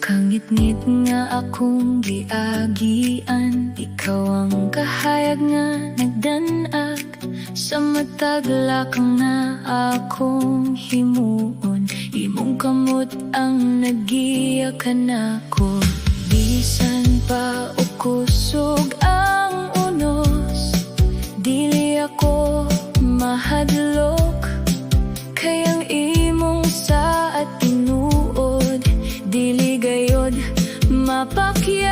Kangit-ngit nga akong giagian, ikaw ang kahayag nga nagdanag. Sa matag lakang na akong himuon, imong kamot ang nagiyakan ako. Bisan pa o kusog ang unos, dili ako mahadlok. Kayang imong sa at tinuod, dili gayod mapakyas.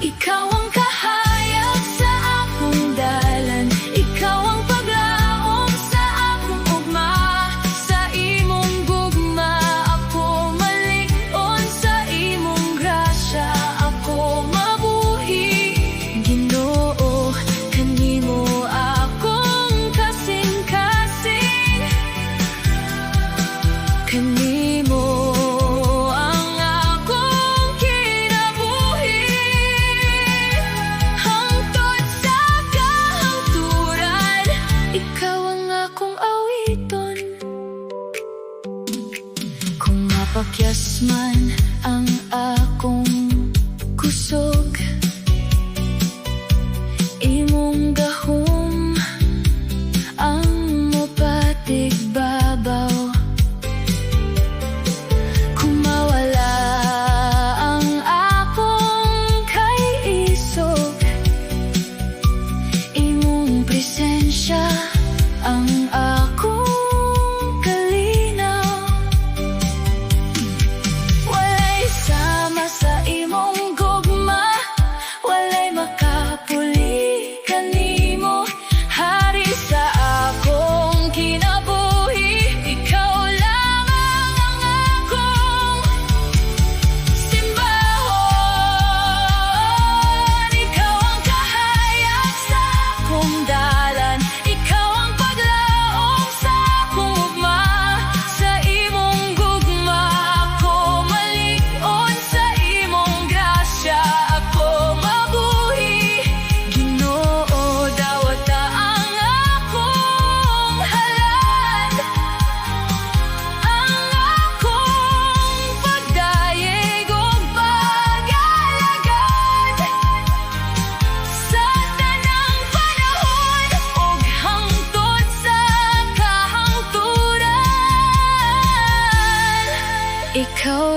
Ikaw ang kahayag sa akong dalan, ikaw ang paglaom sa akong ugma. Sa imong gugma ako malig-on, sa imong grasya ako mabuhi. Ginoo, kanimo akong kasing-kasing, kanimo ang akong kinabuhi. Hangtod sa kahangturan, ikaw ang akong awiton. Kung mapakyas man ang akong kusog, imong gahom ang mopatig babaw. Kung mawala ang akong kay-isog, imong presensya ang akong kalinaw. Walay sama sa imong gugma, walay makapuli kanimo. Hari sa akong kinabuhi, ikaw lamang ang akong simbahon. Ikaw ang kahayag sa akong dalan, ikaw ang paglaom sa akong ugma. Sa imong gugma ako malig-on, sa imong grasya ako mabuhi. Ginoo, dawata ang akong halad, ang akong pagdayeg ug pag-alagad. Sa tanang panahon ug hangtod sa kahangturan, ikaw